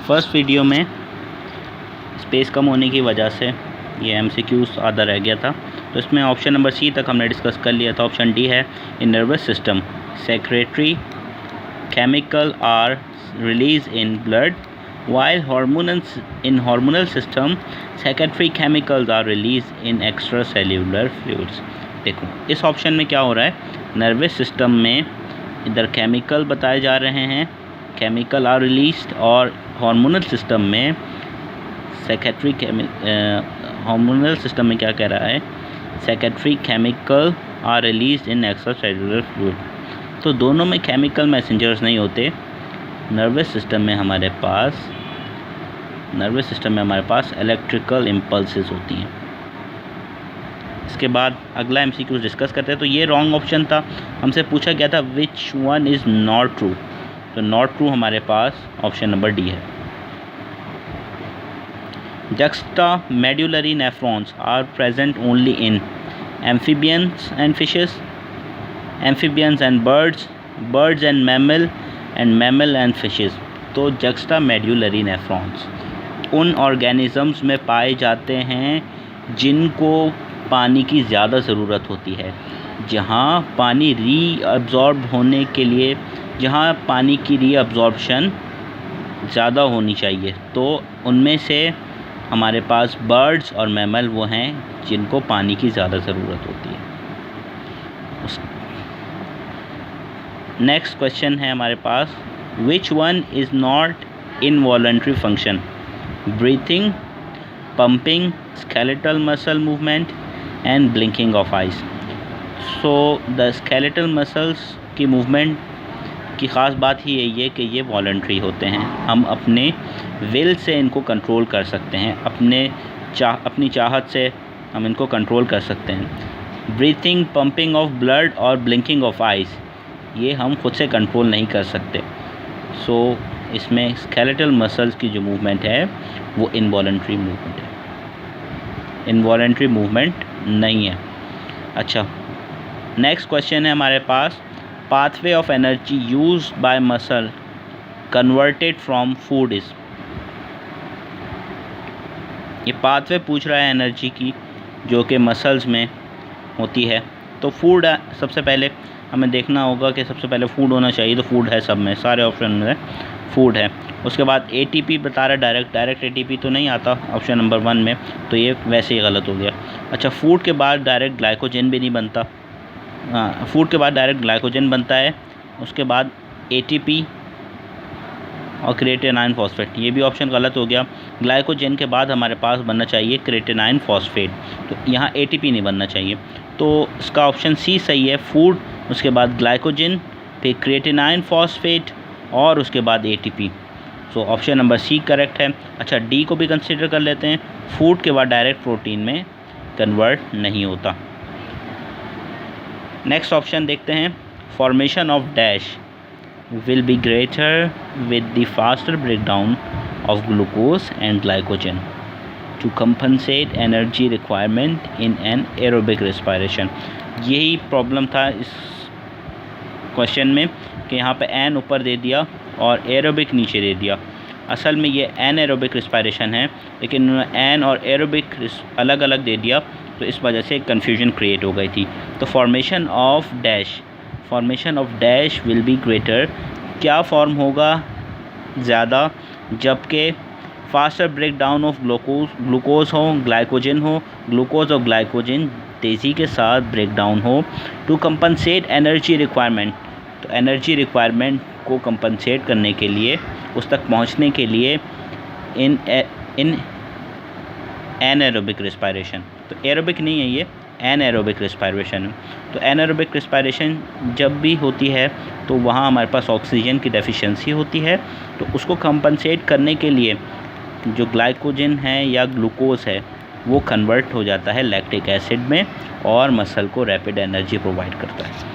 First video में space कम होने की वजह से ये MCQs आधा रह गया था, तो इसमें ऑप्शन नंबर सी तक हमने डिस्कस कर लिया था। ऑप्शन डी है, in nervous system secretory chemical are release in blood while in hormonal system secretory chemicals are released in extracellular fluids। देखो इस ऑप्शन में क्या हो रहा है, नर्वस सिस्टम में इधर केमिकल बताए जा रहे हैं, केमिकल आर रिलीज्ड, और हार्मोनल सिस्टम में हार्मोनल सिस्टम में क्या कह रहा है, secretory chemical are released in extracellular fluid. तो दोनों में केमिकल मैसेंजर्स नहीं होते। नर्वस सिस्टम में हमारे पास इलेक्ट्रिकल इम्पल्सेस होती हैं। इसके बाद अगला MCQ डिस्कस करते हैं। तो ये रॉन्ग ऑप्शन था, हमसे पूछा गया था विच वन इज़ नॉट ट्रू। तो नॉट ट्रू हमारे पास ऑप्शन नंबर डी है। Juxtamedullary nephrons are present only in amphibians and fishes, amphibians and birds, birds and mammal and fishes। तो juxtamedullary nephrons उन ऑर्गेनिज़म्स में पाए जाते हैं जिनको पानी की ज़्यादा ज़रूरत होती है, जहाँ पानी रीअब्ज़ॉर्ब होने के लिए, जहाँ पानी की रीअब्ज़ॉर्प्शन ज़्यादा होनी चाहिए। तो उनमें से हमारे पास बर्ड्स और मैमल वो हैं जिनको पानी की ज़्यादा ज़रूरत होती है। नेक्स्ट क्वेश्चन है हमारे पास, which one is not involuntary function, breathing, pumping, skeletal muscle movement and blinking of eyes। So the skeletal muscles की मूवमेंट की ख़ास बात ही यही है कि ये वॉलंटरी होते हैं, हम अपने विल से इनको कंट्रोल कर सकते हैं, अपनी चाहत से हम इनको कंट्रोल कर सकते हैं। ब्रीथिंग, पंपिंग ऑफ ब्लड और ब्लिंकिंग ऑफ आइज़ ये हम खुद से कंट्रोल नहीं कर सकते। सो इसमें स्केलेटल मसल्स की जो मूवमेंट है वो इनवॉलंटरी मूवमेंट है, इनवॉलंटरी मूवमेंट नहीं है। अच्छा, नेक्स्ट क्वेश्चन है हमारे पास, pathway of energy used by muscle converted from food is. ये पाथवे पूछ रहा है एनर्जी की जो कि मसल्स में होती है। तो फूड सबसे पहले हमें देखना होगा कि सबसे पहले फूड होना चाहिए, तो फूड है सब में, सारे ऑप्शन में फूड है। उसके बाद ATP बता रहा है, डायरेक्ट ATP तो नहीं आता ऑप्शन नंबर 1 में, तो ये वैसे ही गलत हो गया। अच्छा, फूड के बाद डायरेक्ट ग्लाइकोजन भी नहीं बनता, फूड के बाद डायरेक्ट ग्लाइकोजन बनता है, उसके बाद ATP और क्रिएटिनाइन फॉस्फेट, ये भी ऑप्शन गलत हो गया। ग्लाइकोजन के बाद हमारे पास बनना चाहिए क्रिएटिनाइन फॉस्फेट, तो यहाँ ATP नहीं बनना चाहिए, तो इसका ऑप्शन सी सही है, फूड, उसके बाद ग्लाइकोजन, फिर क्रिएटिनाइन फॉस्फेट और उसके बाद ATP। So option number C correct है। अच्छा, डी को भी कंसिडर कर लेते हैं, फूड के बाद डायरेक्ट प्रोटीन में कन्वर्ट नहीं होता। नेक्स्ट ऑप्शन देखते हैं, formation of dash will be greater with the faster breakdown of glucose and glycogen to compensate energy requirement in anaerobic respiration. यही प्रॉब्लम था इस क्वेश्चन में कि यहाँ पे एन ऊपर दे दिया और एरोबिक नीचे दे दिया। असल में ये एन एरोबिक रेस्पिरेशन है, लेकिन एन और एरोबिक अलग अलग दे दिया, तो इस वजह से कन्फ्यूजन क्रिएट हो गई थी। तो formation of dash will be greater, क्या फॉर्म होगा ज़्यादा, जबकि faster break down of glucose हो, ग्लाइकोजन हो, ग्लूकोज और ग्लाइकोजन तेज़ी के साथ ब्रेक डाउन हो, टू कंपनसेट एनर्जी रिक्वायरमेंट। तो एनर्जी रिक्वायरमेंट को कंपनसेट करने के लिए, उस तक पहुंचने के लिए इन एनारोबिक रेस्पिरेशन, तो एरोबिक नहीं है ये, एनारोबिक रेस्पिरेशन है। तो एनारोबिक रेस्पिरेशन जब भी होती है तो वहाँ हमारे पास ऑक्सीजन की डेफिशिएंसी होती है, तो उसको कंपनसेट करने के लिए जो ग्लाइकोजन है या ग्लूकोज है वो कन्वर्ट हो जाता है लैक्टिक एसिड में और मसल को रैपिड एनर्जी प्रोवाइड करता है।